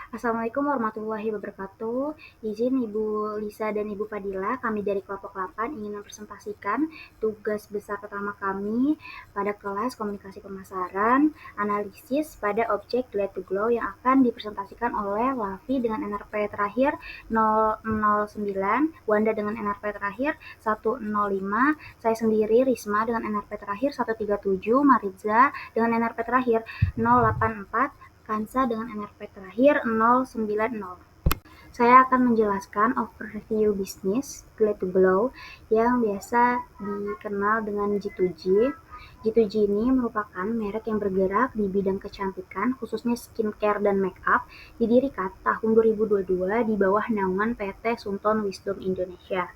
Assalamualaikum warahmatullahi wabarakatuh. Izin Ibu Lisa dan Ibu Fadila, kami dari kelompok 8 ingin mempresentasikan tugas besar pertama kami pada kelas komunikasi pemasaran, analisis pada objek Glad to Glow yang akan dipresentasikan oleh Lavi dengan NRP terakhir 009, Wanda dengan NRP terakhir 105, saya sendiri Risma dengan NRP terakhir 137, Mariza dengan NRP terakhir 084, Kansa dengan NRP terakhir 090. Saya akan menjelaskan overview bisnis Glad to Glow yang biasa dikenal dengan G2G. G2G ini merupakan merek yang bergerak di bidang kecantikan, khususnya skincare dan makeup, didirikan tahun 2022 di bawah naungan PT Sunton Wisdom Indonesia.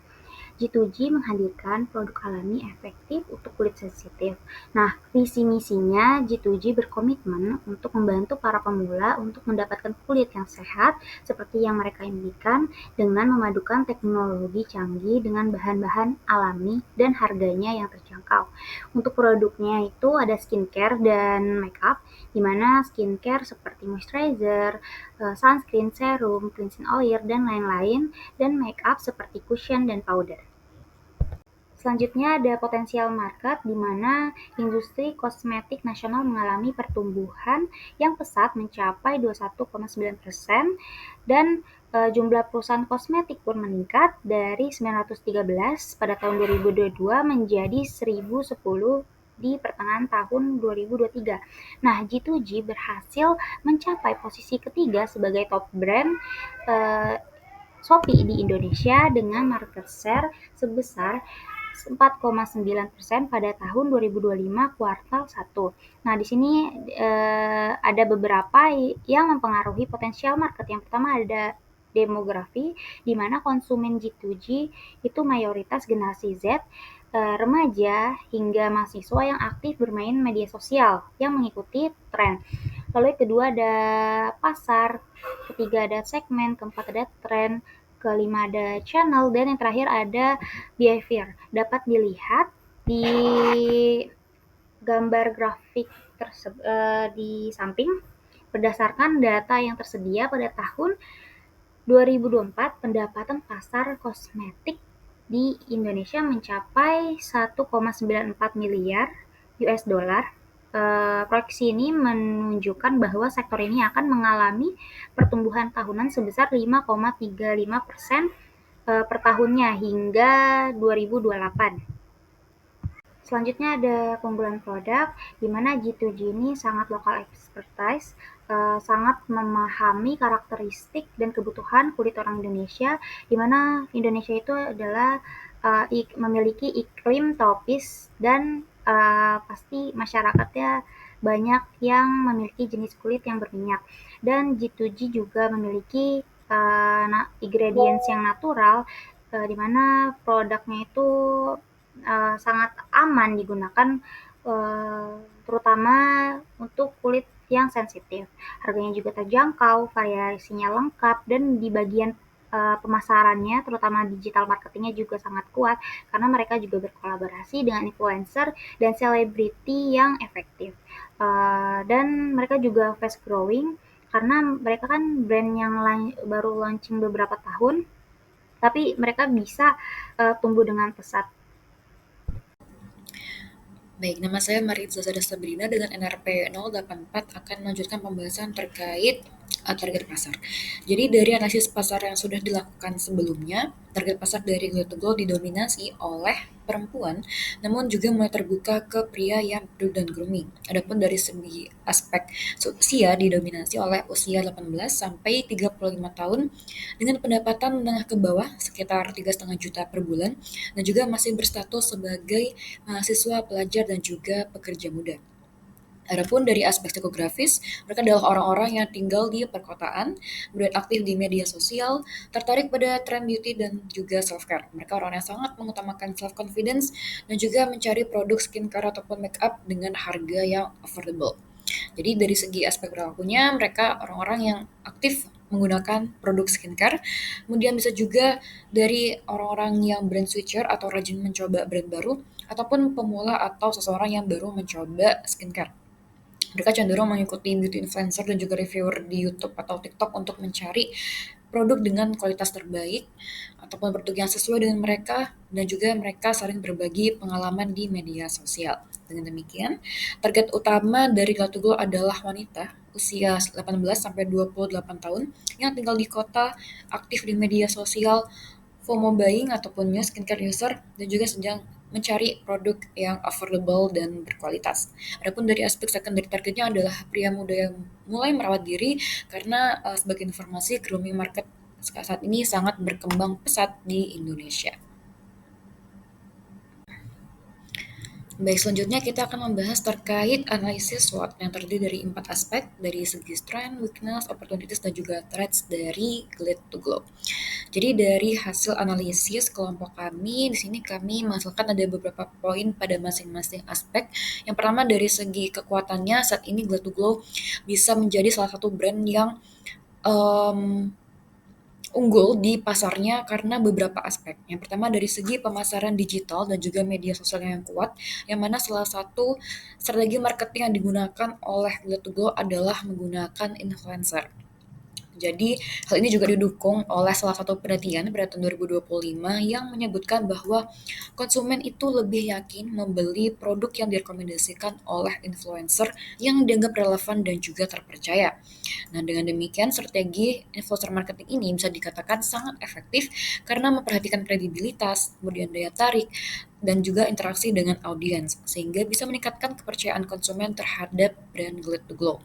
G2G menghadirkan produk alami efektif untuk kulit sensitif. Nah, visi misinya G2G berkomitmen untuk membantu para pemula untuk mendapatkan kulit yang sehat seperti yang mereka impikan dengan memadukan teknologi canggih dengan bahan-bahan alami dan harganya yang terjangkau. Untuk produknya itu ada skincare dan makeup, di mana skincare seperti moisturizer, sunscreen, serum, cleansing oil, dan lain-lain, dan makeup seperti cushion dan powder. Selanjutnya ada potensial market di mana industri kosmetik nasional mengalami pertumbuhan yang pesat mencapai 21,9% dan jumlah perusahaan kosmetik pun meningkat dari 913 pada tahun 2022 menjadi 1010 di pertengahan tahun 2023. Nah, G2G berhasil mencapai posisi ketiga sebagai top brand Shopee di Indonesia dengan market share sebesar 4,9% pada tahun 2025 kuartal 1. Nah, di sini ada beberapa yang mempengaruhi potensial market. Yang pertama ada demografi, di mana konsumen G2G itu mayoritas generasi Z, remaja hingga mahasiswa yang aktif bermain media sosial yang mengikuti tren. Lalu yang kedua ada pasar, ketiga ada segmen, keempat ada tren, kelima ada channel, dan yang terakhir ada behavior. Dapat dilihat di gambar grafik di samping berdasarkan data yang tersedia pada tahun 2024 pendapatan pasar kosmetik di Indonesia mencapai 1,94 miliar US dollar. Proyeksi ini menunjukkan bahwa sektor ini akan mengalami pertumbuhan tahunan sebesar 5,35% per tahunnya hingga 2028. Selanjutnya ada keunggulan produk, di mana G2G ini sangat lokal expertise, sangat memahami karakteristik dan kebutuhan kulit orang Indonesia, di mana Indonesia itu adalah memiliki iklim tropis dan pasti masyarakatnya banyak yang memiliki jenis kulit yang berminyak. Dan G2G juga memiliki ingredients yang natural, di mana produknya itu sangat aman digunakan, terutama untuk kulit yang sensitif. Harganya juga terjangkau, variasinya lengkap, dan di bagian pemasarannya, terutama digital marketingnya juga sangat kuat, karena mereka juga berkolaborasi dengan influencer dan selebriti yang efektif. Dan mereka juga fast growing, karena mereka kan brand yang baru launching beberapa tahun, tapi mereka bisa tumbuh dengan pesat. Baik, nama saya Maritza Sada Sabrina dengan NRP 084 akan melanjutkan pembahasan terkait target pasar. Jadi dari analisis pasar yang sudah dilakukan sebelumnya, target pasar dari Glow to Glow didominasi oleh perempuan, namun juga mulai terbuka ke pria yang beard dan grooming. Adapun dari segi aspek usia didominasi oleh usia 18 sampai 35 tahun dengan pendapatan menengah ke bawah sekitar 3,5 juta per bulan dan juga masih berstatus sebagai mahasiswa, pelajar, dan juga pekerja muda. Adapun dari aspek psikografis, mereka adalah orang-orang yang tinggal di perkotaan, kemudian aktif di media sosial, tertarik pada tren beauty dan juga self-care. Mereka orang yang sangat mengutamakan self-confidence dan juga mencari produk skincare ataupun makeup dengan harga yang affordable. Jadi dari segi aspek perilakunya, mereka orang-orang yang aktif menggunakan produk skincare. Kemudian bisa juga dari orang-orang yang brand switcher atau rajin mencoba brand baru, ataupun pemula atau seseorang yang baru mencoba skincare. Mereka cenderung mengikuti beauty influencer dan juga reviewer di YouTube atau TikTok untuk mencari produk dengan kualitas terbaik ataupun produk yang sesuai dengan mereka, dan juga mereka saling berbagi pengalaman di media sosial. Dengan demikian, target utama dari Glow to Glow adalah wanita usia 18 sampai 28 tahun yang tinggal di kota, aktif di media sosial, FOMO buying ataupun new skincare user, dan juga sedang mencari produk yang affordable dan berkualitas. Adapun dari aspek secondary targetnya adalah pria muda yang mulai merawat diri, karena sebagai informasi grooming market saat ini sangat berkembang pesat di Indonesia. Baik, selanjutnya kita akan membahas terkait analisis SWOT yang terdiri dari 4 aspek, dari segi strength, weakness, opportunities, dan juga threats dari Glad to Glow. Jadi dari hasil analisis kelompok kami, di sini kami menghasilkan ada beberapa poin pada masing-masing aspek. Yang pertama, dari segi kekuatannya, saat ini Glad to Glow bisa menjadi salah satu brand yang um, unggul di pasarnya karena beberapa aspek. Yang pertama, dari segi pemasaran digital dan juga media sosial yang kuat, yang mana salah satu strategi marketing yang digunakan oleh Glad to Glow adalah menggunakan influencer. Jadi, hal ini juga didukung oleh salah satu penelitian pada tahun 2025 yang menyebutkan bahwa konsumen itu lebih yakin membeli produk yang direkomendasikan oleh influencer yang dianggap relevan dan juga terpercaya. Nah, dengan demikian strategi influencer marketing ini bisa dikatakan sangat efektif karena memperhatikan kredibilitas, kemudian daya tarik, dan juga interaksi dengan audiens, sehingga bisa meningkatkan kepercayaan konsumen terhadap brand Glad to Glow.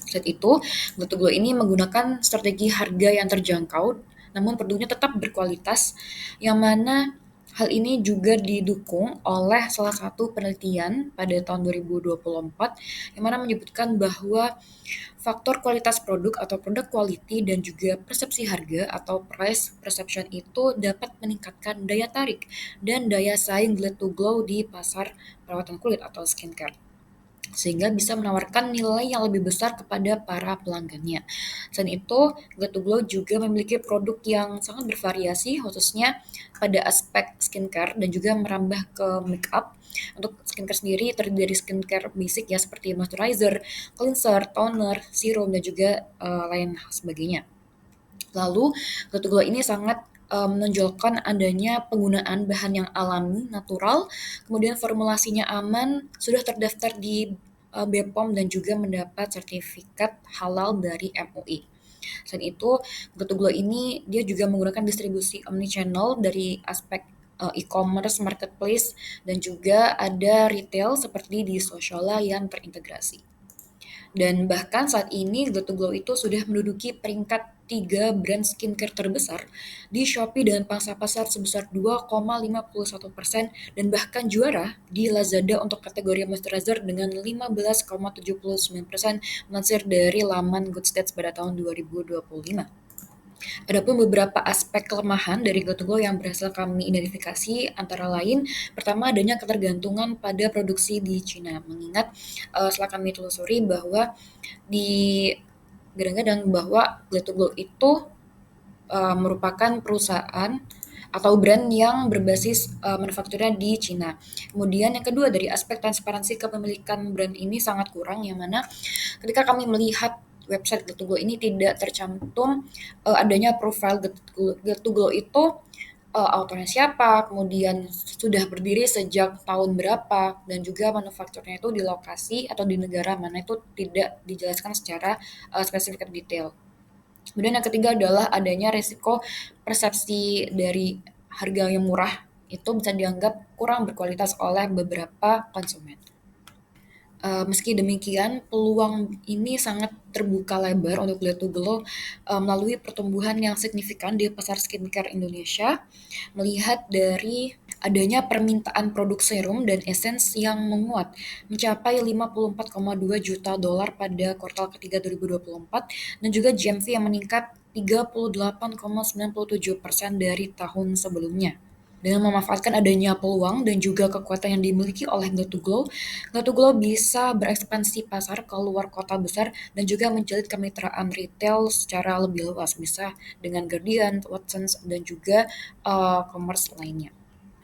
Saat itu, Glow to Glow ini menggunakan strategi harga yang terjangkau, namun produknya tetap berkualitas, yang mana hal ini juga didukung oleh salah satu penelitian pada tahun 2024, yang mana menyebutkan bahwa faktor kualitas produk atau produk quality dan juga persepsi harga atau price perception itu dapat meningkatkan daya tarik dan daya saing Glad to Glow di pasar perawatan kulit atau skincare, sehingga bisa menawarkan nilai yang lebih besar kepada para pelanggannya. Selain itu, Glad to Glow juga memiliki produk yang sangat bervariasi, khususnya pada aspek skincare dan juga merambah ke makeup. Untuk skincare sendiri terdiri dari skincare basic ya, seperti moisturizer, cleanser, toner, serum, dan juga lain sebagainya. Lalu, Glad to Glow ini sangat menonjolkan adanya penggunaan bahan yang alami, natural, kemudian formulasinya aman, sudah terdaftar di BPOM dan juga mendapat sertifikat halal dari MUI. Selain itu, Glad to Glow ini dia juga menggunakan distribusi omnichannel dari aspek e-commerce, marketplace, dan juga ada retail seperti di Sociala yang terintegrasi. Dan bahkan saat ini Glow to Glow itu sudah menduduki peringkat 3 brand skincare terbesar di Shopee dengan pangsa pasar sebesar 2,51% dan bahkan juara di Lazada untuk kategori moisturizer dengan 15,79% melansir dari laman Goodstats pada tahun 2025. Adapun beberapa aspek kelemahan dari Glow to Glow yang berhasil kami identifikasi antara lain, pertama adanya ketergantungan pada produksi di Cina. Mengingat setelah kami telusuri bahwa di kadang-kadang bahwa Glow to Glow itu merupakan perusahaan atau brand yang berbasis manufakturnya di Cina. Kemudian yang kedua, dari aspek transparansi kepemilikan brand ini sangat kurang, yang mana ketika kami melihat website Glow to Glow ini tidak tercantum adanya profil Glow to Glow itu autornya siapa, kemudian sudah berdiri sejak tahun berapa, dan juga manufakturnya itu di lokasi atau di negara mana itu tidak dijelaskan secara spesifik dan detail. Kemudian yang ketiga adalah adanya resiko persepsi dari harga yang murah itu bisa dianggap kurang berkualitas oleh beberapa konsumen. Meski demikian, peluang ini sangat terbuka lebar untuk Glow to Glow melalui pertumbuhan yang signifikan di pasar skincare Indonesia, melihat dari adanya permintaan produk serum dan essence yang menguat, mencapai 54,2 juta dolar pada kuartal ketiga 2024, dan juga GMV yang meningkat 38,97% dari tahun sebelumnya. Dengan memanfaatkan adanya peluang dan juga kekuatan yang dimiliki oleh Glow to Glow bisa berekspansi pasar ke luar kota besar dan juga menjalin kemitraan retail secara lebih luas, bisa dengan Guardian, Watsons, dan juga commerce lainnya.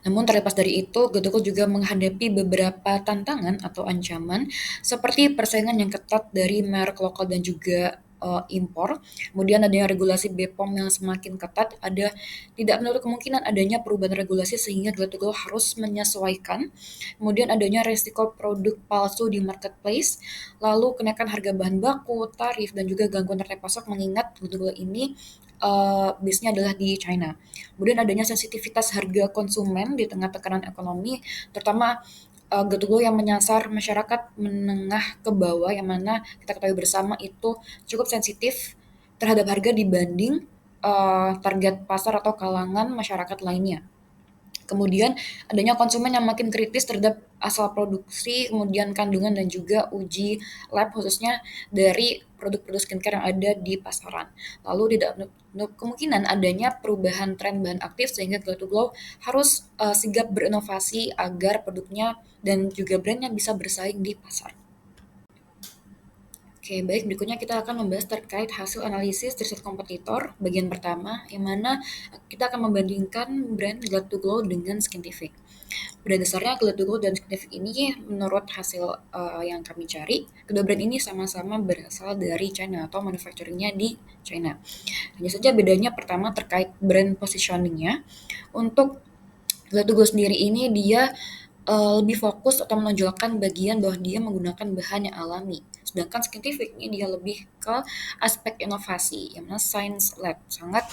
Namun terlepas dari itu, Gotoku juga menghadapi beberapa tantangan atau ancaman seperti persaingan yang ketat dari merek lokal dan juga impor. Kemudian adanya regulasi BPOM yang semakin ketat, tidak menutup kemungkinan adanya perubahan regulasi sehingga Gotoku harus menyesuaikan. Kemudian adanya resiko produk palsu di marketplace, lalu kenaikan harga bahan baku, tarif dan juga gangguan rantai pasok mengingat Gotoku ini base-nya adalah di China. Kemudian adanya sensitivitas harga konsumen di tengah tekanan ekonomi, terutama Getugo yang menyasar masyarakat menengah ke bawah, yang mana kita ketahui bersama itu cukup sensitif terhadap harga dibanding target pasar atau kalangan masyarakat lainnya. Kemudian adanya konsumen yang makin kritis terhadap asal produksi, kemudian kandungan dan juga uji lab khususnya dari produk-produk skincare yang ada di pasaran. Lalu tidak menutup kemungkinan adanya perubahan tren bahan aktif sehingga Glow to Glow harus sigap berinovasi agar produknya dan juga brandnya bisa bersaing di pasar. Oke, baik. Berikutnya kita akan membahas terkait hasil analisis riset kompetitor bagian pertama, yang mana kita akan membandingkan brand Glad to Glow dengan Skintific. Pada dasarnya Glad to Glow dan Skintific ini menurut hasil yang kami cari, kedua brand ini sama-sama berasal dari China atau manufacturingnya di China. Hanya saja bedanya pertama terkait brand positioningnya. Untuk Glad to Glow sendiri ini dia lebih fokus atau menonjolkan bagian bahwa dia menggunakan bahan yang alami. Sedangkan Skintific ini dia lebih ke aspek inovasi, yang mana science lab, sangat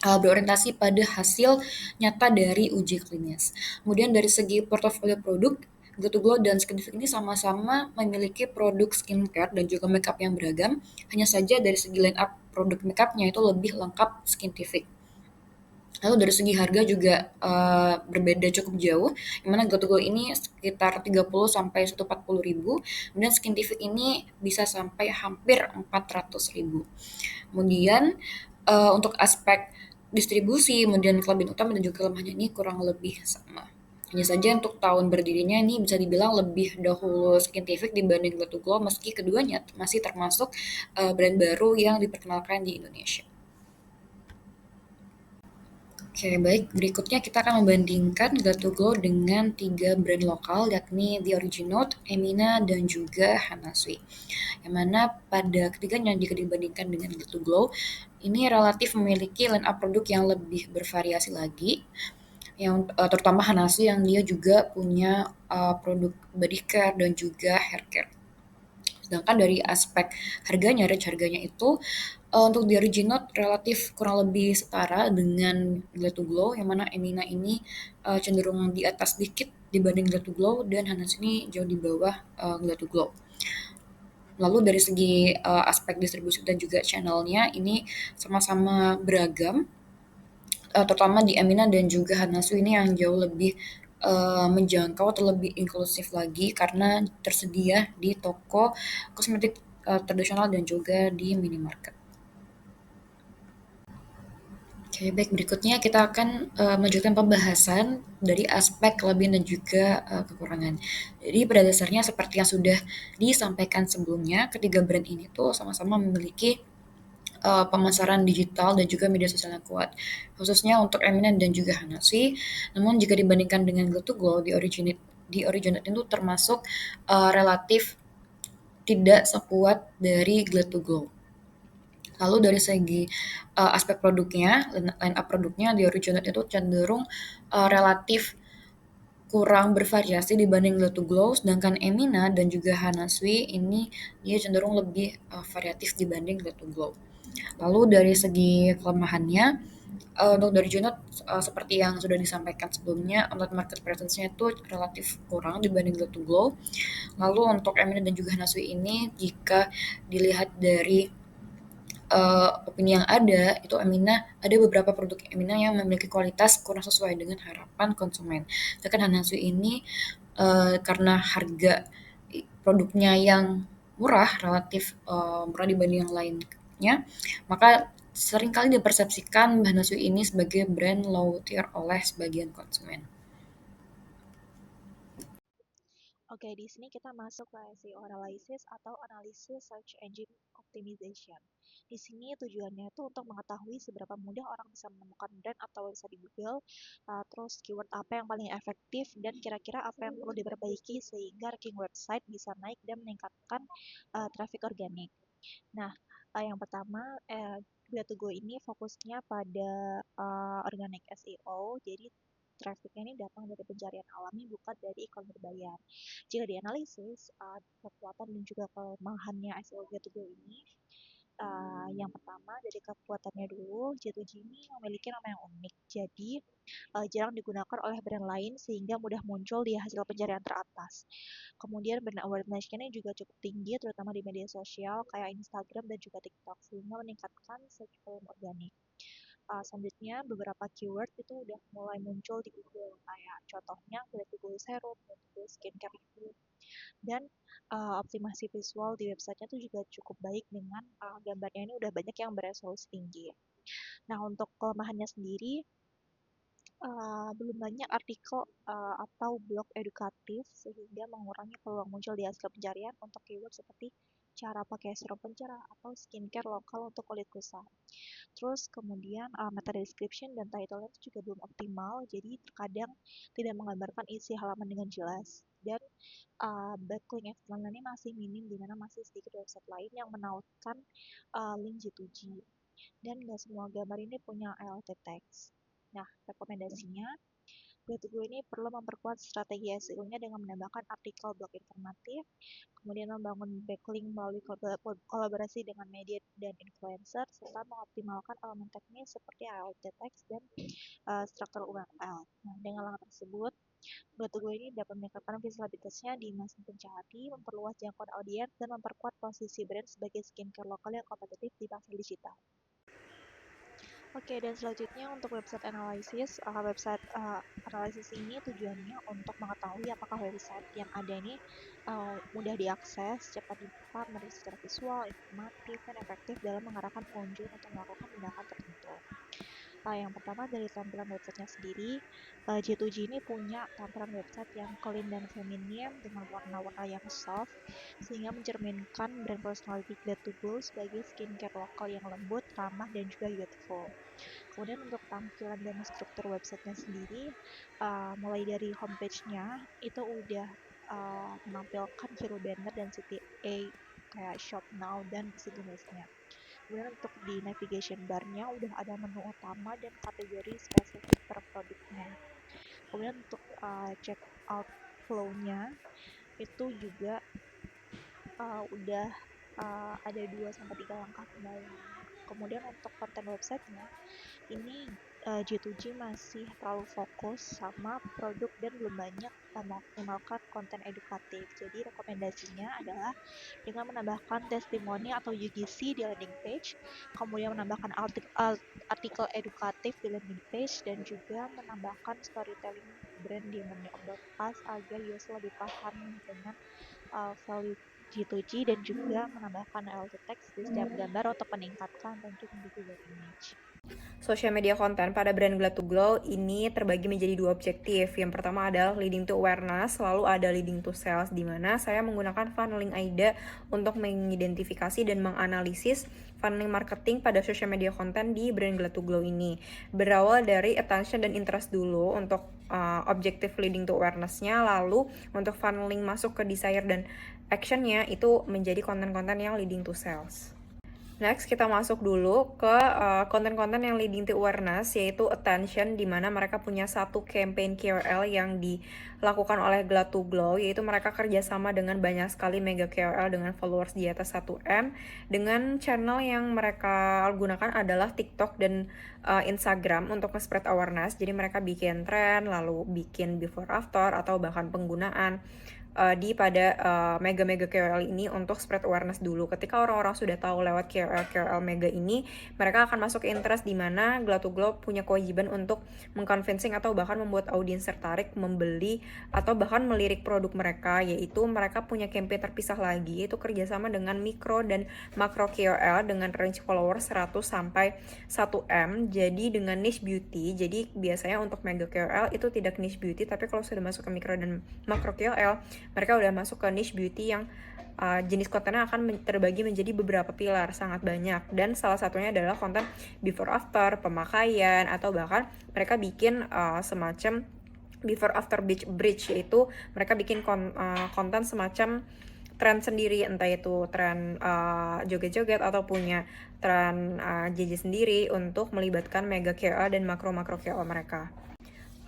berorientasi pada hasil nyata dari uji klinis. Kemudian dari segi portofolio produk, Glow to Glow dan Skintific ini sama-sama memiliki produk skincare dan juga makeup yang beragam. Hanya saja dari segi line up produk makeupnya itu lebih lengkap Skintific. Lalu dari segi harga juga berbeda cukup jauh, yang mana Go to Go ini sekitar 30 sampai 140 ribu, kemudian Skintific ini bisa sampai hampir 400 ribu. Kemudian untuk aspek distribusi, kemudian kelebihan utama dan juga kelemahannya ini kurang lebih sama. Hanya saja untuk tahun berdirinya ini bisa dibilang lebih dahulu Skintific dibanding Go to Go, meski keduanya masih termasuk brand baru yang diperkenalkan di Indonesia. Oke, baik. Berikutnya kita akan membandingkan Gato Glow dengan tiga brand lokal, yakni The Original, Emina, dan juga Hanasui. Yang mana pada ketiganya jika dibandingkan dengan Gato Glow, ini relatif memiliki line up produk yang lebih bervariasi lagi, yang terutama Hanasui yang dia juga punya produk body care dan juga hair care. Sedangkan dari aspek harganya, range harganya itu untuk di Original relatif kurang lebih setara dengan Glad to Glow, yang mana Emina ini cenderung di atas sedikit dibanding Glad to Glow dan Hanas ini jauh di bawah Glad to Glow. Lalu dari segi aspek distribusi dan juga channelnya ini sama-sama beragam, terutama di Emina dan juga Hanasu ini yang jauh lebih menjangkau atau lebih inklusif lagi karena tersedia di toko kosmetik tradisional dan juga di minimarket. Oke, baik. Berikutnya kita akan melanjutkan pembahasan dari aspek kelebihan dan juga kekurangan. Jadi pada dasarnya seperti yang sudah disampaikan sebelumnya, ketiga brand ini tuh sama-sama memiliki pemasaran digital dan juga media sosial yang kuat, khususnya untuk Eminent dan juga Hanasi. Namun jika dibandingkan dengan Glow to Glow, di Originate itu termasuk relatif tidak sekuat dari Glow to Glow. Lalu dari segi aspek produknya, line up produknya di Originate itu cenderung relatif kurang bervariasi dibanding Glow to Glow, sedangkan Emina dan juga Hanasui ini dia cenderung lebih variatif dibanding Glow to Glow. Lalu dari segi kelemahannya, untuk dari Junot seperti yang sudah disampaikan sebelumnya, online market presence-nya itu relatif kurang dibanding Glow to Glow. Lalu untuk Emina dan juga Hanasui ini, jika dilihat dari opini yang ada, itu ada beberapa produk Emina yang memiliki kualitas kurang sesuai dengan harapan konsumen. Sedangkan Hanasui ini karena harga produknya yang murah, relatif murah dibanding yang lainnya, maka seringkali dipersepsikan Hanasui ini sebagai brand low tier oleh sebagian konsumen. Oke, di sini kita masuk ke SEO analysis atau analisis search engine Optimization. Di sini tujuannya itu untuk mengetahui seberapa mudah orang bisa menemukan brand atau website di Google, terus keyword apa yang paling efektif, dan kira-kira apa yang perlu diperbaiki sehingga ranking website bisa naik dan meningkatkan traffic organik. Nah, yang pertama, Grab2Go ini fokusnya pada organic SEO, jadi trafficnya ini datang dari pencarian alami bukan dari iklan berbayar. Jika dianalisis kekuatan dan juga kelemahannya SEO Grab2Go ini, yang pertama dari kekuatannya dulu, J2G ini memiliki nama yang unik, jadi jarang digunakan oleh brand lain sehingga mudah muncul di hasil pencarian teratas. Kemudian brand awareness-nya ini juga cukup tinggi, terutama di media sosial kayak Instagram dan juga TikTok, sehingga meningkatkan search volume organik. Selanjutnya, beberapa keyword itu udah mulai muncul di Google, kayak contohnya Grab2Go Serum, Grab2Go Skincare Review, dan optimasi visual di websitenya itu juga cukup baik dengan gambarnya ini udah banyak yang beresolusi tinggi. Nah, untuk kelemahannya sendiri, belum banyak artikel atau blog edukatif sehingga mengurangi peluang muncul di hasil pencarian untuk keyword seperti cara pakai serum pencerah atau skincare lokal untuk kulit kusam. Terus kemudian meta description dan title itu juga belum optimal, jadi terkadang tidak menggambarkan isi halaman dengan jelas. Dan backlink eksternal ini masih minim, di mana masih sedikit website lain yang menautkan link G2G. Dan nggak semua gambar ini punya alt text. Nah, rekomendasinya, Grab2Go ini perlu memperkuat strategi SEO-nya dengan menambahkan artikel blog informatif, kemudian membangun backlink melalui kolaborasi dengan media dan influencer, serta mengoptimalkan elemen teknis seperti alt text dan struktur URL. Nah, dengan langkah tersebut, Grab2Go ini dapat meningkatkan visibilitasnya di masa pencari, memperluas jangkauan audiens, dan memperkuat posisi brand sebagai skincare lokal yang kompetitif di pasar digital. Oke, dan selanjutnya untuk website analysis. Website analysis ini tujuannya untuk mengetahui apakah website yang ada ini mudah diakses, cepat dibuka, menarik secara visual, informatif, dan efektif dalam mengarahkan pengunjung untuk melakukan tindakan tertentu. Yang pertama dari tampilan websitenya sendiri, J2G ini punya tampilan website yang clean dan feminim dengan warna-warna yang soft, sehingga mencerminkan brand personality Grab2Go sebagai skincare lokal yang lembut, ramah, dan juga youthful. Kemudian untuk tampilan dan struktur websitenya sendiri, mulai dari homepage-nya itu udah menampilkan hero banner dan CTA kayak shop now dan sejenisnya. Kemudian untuk di navigation bar-nya udah ada menu utama dan kategori spesifik per produknya. Kemudian untuk check out flow-nya itu juga udah ada 2-3 langkah pembayaran. Kemudian untuk konten websitenya, ini J2G masih terlalu fokus sama produk dan belum banyak mengoptimalkan konten edukatif. Jadi rekomendasinya adalah dengan menambahkan testimoni atau UGC di landing page, kemudian menambahkan artikel edukatif di landing page, dan juga menambahkan storytelling brand di menu about us agar user lebih paham dengan value G2G, dan juga menambahkan alt text di setiap gambar untuk meningkatkan ranking di Google Image. Social media konten pada brand Grab2Go ini terbagi menjadi dua objektif. Yang pertama adalah leading to awareness, lalu ada leading to sales, di mana saya menggunakan funneling AIDA untuk mengidentifikasi dan menganalisis funneling marketing pada social media konten di brand Grab2Go ini. Berawal dari attention dan interest dulu untuk objektif leading to awareness-nya, lalu untuk funneling masuk ke desire dan action-nya itu menjadi konten-konten yang leading to sales. Next, kita masuk dulu ke konten-konten yang leading to awareness, yaitu attention, di mana mereka punya satu campaign KOL yang dilakukan oleh Grab2Go, yaitu mereka kerjasama dengan banyak sekali mega KOL dengan followers di atas 1M, dengan channel yang mereka gunakan adalah TikTok dan Instagram untuk nge-spread awareness. Jadi mereka bikin tren, lalu bikin before after, atau bahkan penggunaan di pada mega-mega KOL ini untuk spread awareness dulu. Ketika orang-orang sudah tahu lewat KOL mega ini, mereka akan masuk ke interest, di mana Grab2Go punya kewajiban untuk mengconvincing atau bahkan membuat audiens tertarik membeli atau bahkan melirik produk mereka, yaitu mereka punya campaign terpisah lagi, yaitu kerjasama dengan mikro dan makro KOL dengan range followers 100 sampai 1M. Jadi dengan niche beauty, jadi biasanya untuk mega KOL itu tidak niche beauty, tapi kalau sudah masuk ke mikro dan makro KOL, mereka udah masuk ke niche beauty yang jenis kontennya akan terbagi menjadi beberapa pilar, sangat banyak, dan salah satunya adalah konten before after, pemakaian, atau bahkan mereka bikin semacam before after bridge, yaitu mereka bikin konten semacam tren sendiri, entah itu tren joget-joget atau punya tren JJ sendiri untuk melibatkan mega KOL dan makro-makro KOL mereka.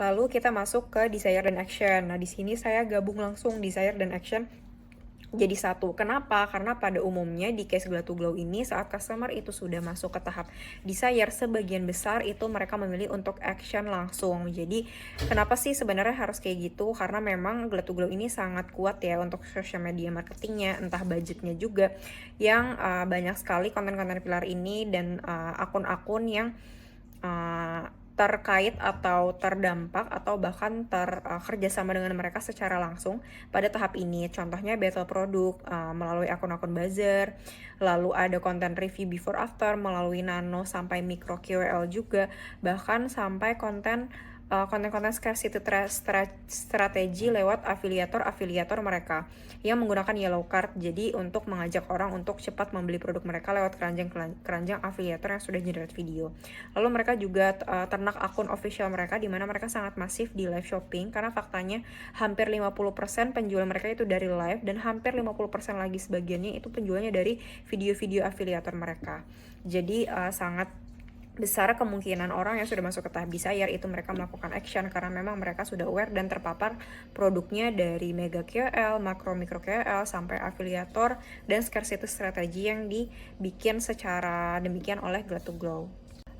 Lalu kita masuk ke desire dan action. Nah, di sini saya gabung langsung desire dan action jadi satu. Kenapa? Karena pada umumnya di case Glow to Glow ini, saat customer itu sudah masuk ke tahap desire, sebagian besar itu mereka memilih untuk action langsung. Jadi kenapa sih sebenarnya harus kayak gitu? Karena memang Glow to Glow ini sangat kuat ya untuk social media marketingnya, entah budgetnya juga, yang banyak sekali konten-konten pilar ini dan akun-akun yang terkait atau terdampak atau bahkan kerjasama dengan mereka secara langsung pada tahap ini. Contohnya battle produk melalui akun-akun buzzer, lalu ada konten review before after melalui nano sampai micro KOL juga, bahkan sampai konten scarcity strategi lewat afiliator mereka yang menggunakan yellow card, jadi untuk mengajak orang untuk cepat membeli produk mereka lewat keranjang afiliator yang sudah generate video. Lalu mereka juga ternak akun official mereka, di mana mereka sangat masif di live shopping, karena faktanya hampir 50% penjual mereka itu dari live, dan hampir 50% lagi sebagiannya itu penjualnya dari video-video afiliator mereka. Jadi sangat besar kemungkinan orang yang sudah masuk ke tahap desire itu mereka melakukan action karena memang mereka sudah aware dan terpapar produknya dari mega KOL, makro mikro KOL, sampai afiliator dan scarcity strategi yang dibikin secara demikian oleh Glow to Glow.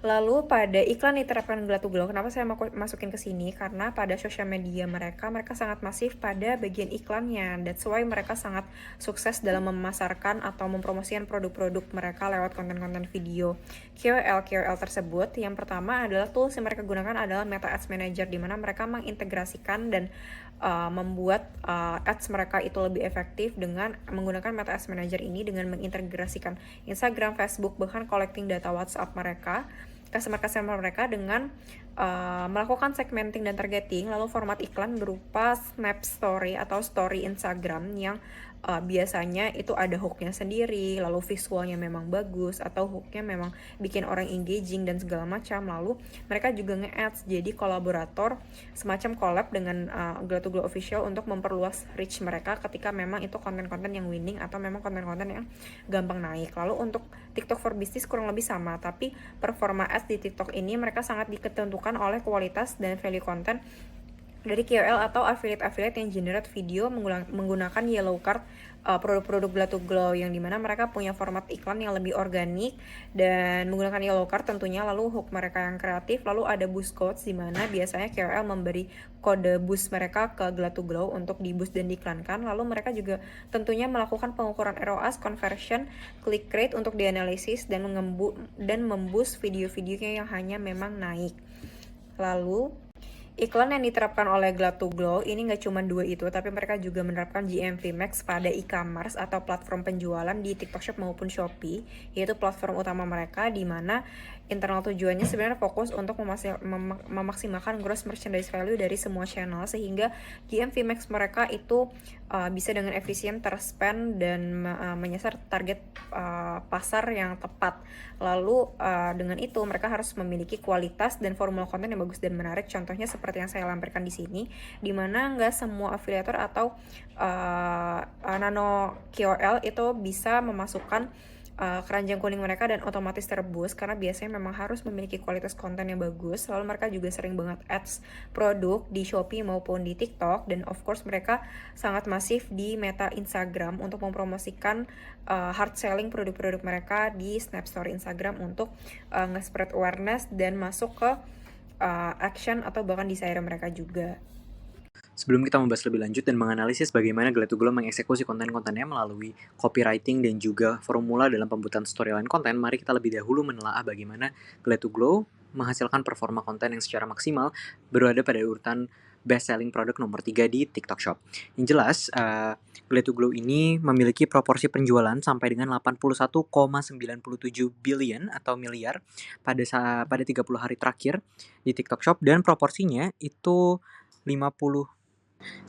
Lalu pada iklan diterapkan Glow to Glow, kenapa saya masukin ke sini? Karena pada sosial media mereka sangat masif pada bagian iklannya. That's why mereka sangat sukses dalam memasarkan atau mempromosikan produk-produk mereka lewat konten-konten video KOL tersebut. Yang pertama adalah tools yang mereka gunakan adalah Meta Ads Manager, di mana mereka mengintegrasikan dan membuat ads mereka itu lebih efektif dengan menggunakan Meta Ads Manager ini, dengan mengintegrasikan Instagram, Facebook, bahkan collecting data WhatsApp mereka, customer mereka, dengan melakukan segmenting dan targeting. Lalu format iklan berupa snap story atau story Instagram yang biasanya itu ada hooknya sendiri, lalu visualnya memang bagus atau hooknya memang bikin orang engaging dan segala macam. Lalu mereka juga nge-ads jadi kolaborator, semacam collab dengan Glow to Glow official untuk memperluas reach mereka ketika memang itu konten-konten yang winning atau memang konten-konten yang gampang naik. Lalu untuk TikTok for Business kurang lebih sama, tapi performa ads di TikTok ini mereka sangat ditentukan oleh kualitas dan value konten dari KOL atau affiliate yang generate video menggunakan yellow card produk-produk Glow to Glow, yang dimana mereka punya format iklan yang lebih organik dan menggunakan yellow card tentunya. Lalu hook mereka yang kreatif, lalu ada boost codes, dimana biasanya KOL memberi kode boost mereka ke Glow to Glow untuk di boost dan diiklankan. Lalu mereka juga tentunya melakukan pengukuran ROAS, conversion, click rate untuk dianalisis dan memboost video-videonya yang hanya memang naik. Lalu iklan yang diterapkan oleh Glow to Glow ini nggak cuma dua itu, tapi mereka juga menerapkan GMV Max pada e-commerce atau platform penjualan di TikTok Shop maupun Shopee, yaitu platform utama mereka, di mana internal tujuannya sebenarnya fokus untuk memaksimalkan gross merchandise value dari semua channel, sehingga GMV Max mereka itu bisa dengan efisien terspend dan menyasar target pasar yang tepat. Lalu dengan itu mereka harus memiliki kualitas dan formula konten yang bagus dan menarik. Contohnya seperti yang saya lampirkan di sini, di mana nggak semua afiliator atau nano KOL itu bisa memasukkan keranjang kuning mereka dan otomatis terboost, karena biasanya memang harus memiliki kualitas konten yang bagus. Lalu mereka juga sering banget ads produk di Shopee maupun di TikTok, dan of course mereka sangat masif di Meta Instagram untuk mempromosikan hard selling produk-produk mereka di Snap Story Instagram untuk nge-spread awareness dan masuk ke action atau bahkan desire mereka juga. Sebelum kita membahas lebih lanjut dan menganalisis bagaimana Glow to Glow mengeksekusi konten-kontennya melalui copywriting dan juga formula dalam pembuatan storyline konten, mari kita lebih dahulu menelaah bagaimana Glow to Glow menghasilkan performa konten yang secara maksimal berada pada urutan best selling produk nomor 3 di TikTok Shop. Yang jelas, Glow to Glow ini memiliki proporsi penjualan sampai dengan 81,97 billion atau miliar pada 30 hari terakhir di TikTok Shop, dan proporsinya itu 50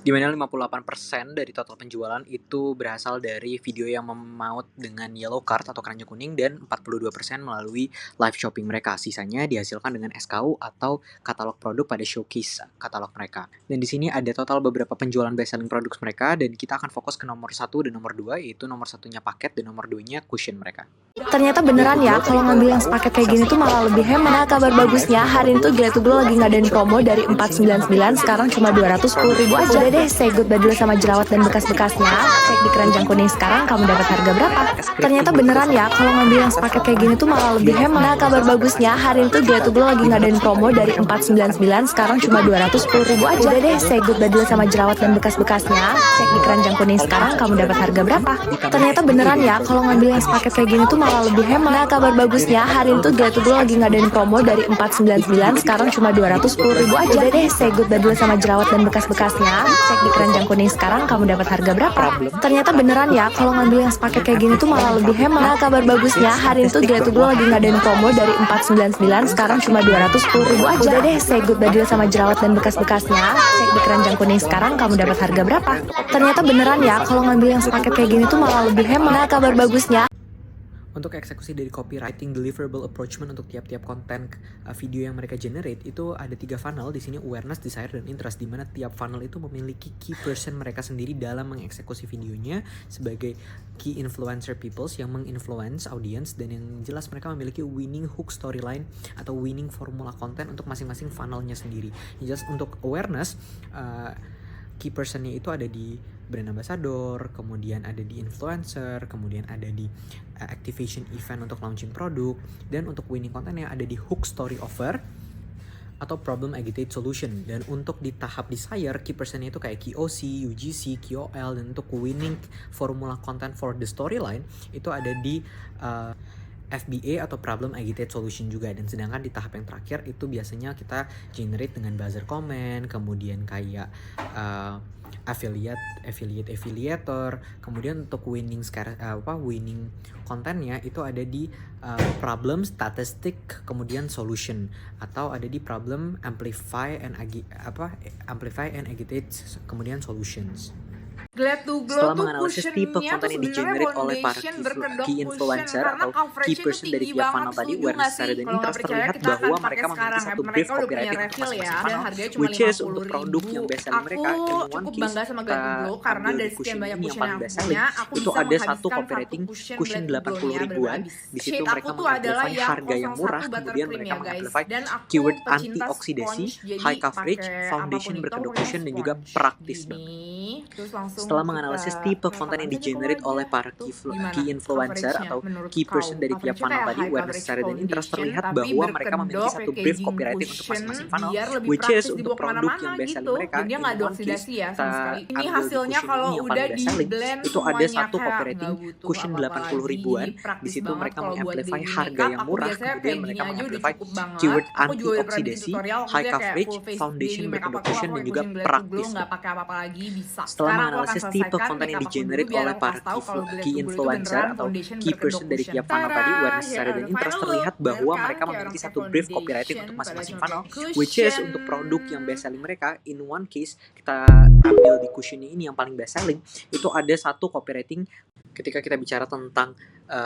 di mana 58% dari total penjualan itu berasal dari video yang memaut dengan yellow card atau keranjang kuning dan 42% melalui live shopping mereka. Sisanya dihasilkan dengan SKU atau katalog produk pada showcase katalog mereka. Dan di sini ada total beberapa penjualan best selling produk mereka dan kita akan fokus ke nomor 1 dan nomor 2, yaitu nomor satunya paket dan nomor 2-nya cushion mereka. Ternyata beneran ya, kalau ngambil yang sepaket kayak gini tuh malah lebih hemat. Nah, kabar bagusnya hari ini tuh Glad to Glow lagi ngadain promo dari 499 sekarang cuma 210.000 aja. Udah deh, say goodbye dulu sama jerawat dan bekas-bekasnya. Cek di keranjang kuning sekarang kamu dapat harga berapa. Ternyata beneran ya, kalau ngambil yang sepaket kayak gini tuh malah lebih hemat. Nah, kabar bagusnya hari ini tuh Glad to Glow lagi ngadain promo dari 499 sekarang cuma 210.000 aja. Udah deh, say goodbye dulu sama jerawat dan bekas-bekasnya. Cek di keranjang kuning sekarang kamu dapat harga berapa. Ternyata beneran ya, kalau ngambil yang sepaket kayak gini tuh malah lebih hemat. Nah, kabar bagusnya hari ini tuh Glad to Glow lagi ngadain promo dari 499 sekarang cuma 210.000 aja. Udah deh, say goodbye dulu sama jerawat dan bekas-bekasnya. Cek di keranjang kuning sekarang kamu dapat harga berapa. Ternyata beneran ya, kalau ngambil yang sepaket kayak gini tuh malah lebih hemat. Nah, kabar bagusnya hari ini tuh Glad to Glow lagi ngadain promo dari 499 sekarang cuma 210.000 aja. Udah deh, say goodbye dulu sama jerawat dan bekas-bekasnya. Cek di keranjang kuning sekarang kamu dapat harga berapa. Ternyata beneran ya, kalau ngambil yang sepaket kayak gini tuh malah lebih hemat. Nah, kabar bagusnya Untuk eksekusi dari copywriting deliverable approachment untuk tiap-tiap konten video yang mereka generate itu ada 3 funnel. Di sini awareness, desire, dan interest, di mana tiap funnel itu memiliki key person mereka sendiri dalam mengeksekusi videonya sebagai key influencer peoples yang menginfluence audience, dan yang jelas mereka memiliki winning hook storyline atau winning formula konten untuk masing-masing funnelnya sendiri. Yang jelas untuk awareness, key personnya itu ada di brand ambassador, kemudian ada di influencer, kemudian ada di activation event untuk launching produk, dan untuk winning kontennya ada di hook story offer atau problem agitate solution. Dan untuk di tahap desire, key personnya itu kayak KOC, UGC, KOL, dan untuk winning formula content for the storyline itu ada di FBA atau problem agitate solution juga. Dan sedangkan di tahap yang terakhir itu biasanya kita generate dengan buzzer comment, kemudian kayak affiliator, kemudian untuk winning winning kontennya itu ada di problem, statistic, kemudian solution, atau ada di problem, amplify and agitate, kemudian solutions. Glad to Glow Setelah tuh menganalisis tipe cushionnya konten tuh yang sebenarnya di-generate oleh para foundation berkedok key cushion influencer karena atau key coveragenya tuh person dari tinggi tiap banget. funnel tadi, Setuju awareness, nggak desire, sih? dan Kalau nggak interest, percaya terlihat kita akan bahwa pakai mereka memiliki sekarang ya. satu Mereka brief udah punya copywriting untuk refill ya, masing-masing dan funnel, harganya cuma which is untuk produk 50.000. yang best selling mereka. In Aku one cukup case, bangga sama Glad to kita Glow karena ambil dari di sekian cushion banyak ini yang cushion paling yang aku best selling, punya, aku itu bisa ada satu menghabiskan copywriting satu cushion cushion Glad to 80 Glow-nya ribuan. habis. Di situ Shade mereka aku tuh adalah mengamplify yang harga yang 01 murah, butter kemudian cream mereka ya guys. mengamplify Dan aku keyword pecinta anti-oksidasi, sponge, jadi high coverage, pakai foundation apapun itu aku berkedok pakainya cushion, dan juga sponge. praktis banget. Gini, terus langsung Setelah kita menganalisis tipe konten yang ratakan saja ke di-generate oleh wajah. para Tuh key gimana influencer coveragenya atau menurut key kau? person dari tiap Coveragenya funnel kayak tadi, high awareness, coverage desire, dan interest, foundation terlihat tapi bahwa mereka memiliki berkedok satu brief packaging copywriting untuk cushion masing-masing funnel, biar lebih which is praktis untuk dibawa produk kemana-mana yang best selling gitu. mereka. Dan dia In nggak ada one case, oksidasi ya kita sama sekali. Ini ambil di hasilnya cushion kalau ini yang udah paling best di selling, blend itu ada semuanya satu kayak copywriting nggak butuh cushion apa-apa 80 lagi. ribuan. Jadi Di praktis situ banget mereka kalau buat mengamplify daily harga makeup. yang Aku murah, biasanya kemudian kayak gini mereka aja udah mengamplify cukup banget. keyword Aku juga udah pernah bikin anti-oksidasi, tutorial. Aku high biasanya kayak coverage, full face foundation daily makeup berkedok aku cushion, dan pakai juga cushion Glad to Glow, praktis nggak banget. pakai apa-apa lagi bisa. Setelah Sekarang aku akan menganalisis tipe selesaikan konten yang makeup aku dulu di-generate biar oleh aku para kasih tahu kalau Glad key to Glow itu influencer beneran atau foundation key berkedok person dari cushion. tiap funnel tadi, Tara, awareness, here desire, are dan the interest, final terlihat look. Bener bahwa kan? mereka Kayak orang memiliki pakai satu brief copywriting foundation untuk padahal masing-masing cuma funnel, pakai which is cushion. untuk produk yang best selling mereka. In one case, kita ambil di cushion ini yang paling best selling, itu ada satu copywriting ketika kita bicara tentang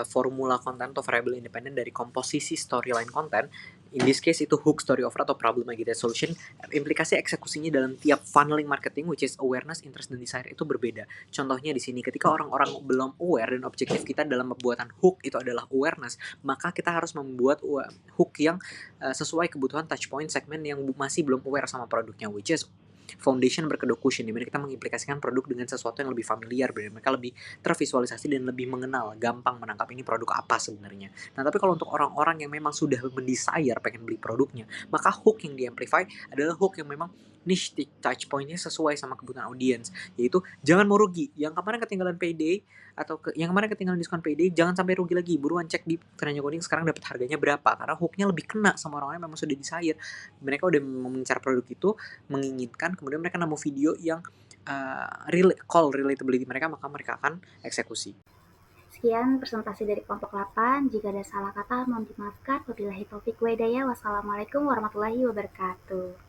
formula konten atau variable independen dari komposisi storyline konten. In this case itu hook, story offer, atau problem agitate solution. Implikasi eksekusinya dalam tiap funneling marketing, which is awareness, interest, dan desire, itu berbeda. Contohnya di sini, ketika orang-orang belum aware dan objektif kita dalam pembuatan hook itu adalah awareness, maka kita harus membuat hook yang sesuai kebutuhan touchpoint segmen yang masih belum aware sama produknya, which is foundation berkedok cushion, dimana kita mengimplikasikan produk dengan sesuatu yang lebih familiar, biar mereka lebih tervisualisasi dan lebih mengenal, gampang menangkap ini produk apa sebenarnya. Nah, tapi kalau untuk orang-orang yang memang sudah mendesire pengen beli produknya, maka hook yang di-amplify adalah hook yang memang niche touch point-nya sesuai sama kebutuhan audience, yaitu jangan mau rugi. Yang kemarin ketinggalan payday atau yang kemarin ketinggalan diskon payday, jangan sampai rugi lagi. Buruan cek di keranjang kuning sekarang dapat harganya berapa, karena hooknya lebih kena sama orang yang memang sudah desire. Mereka udah mengincar produk itu, menginginkan, kemudian mereka nemu video yang call relatability mereka, maka mereka akan eksekusi. Sekian presentasi dari kelompok 8. Jika ada salah kata mohon dimaafkan. Wabillahi taufik wa hidayah. Wassalamualaikum warahmatullahi wabarakatuh.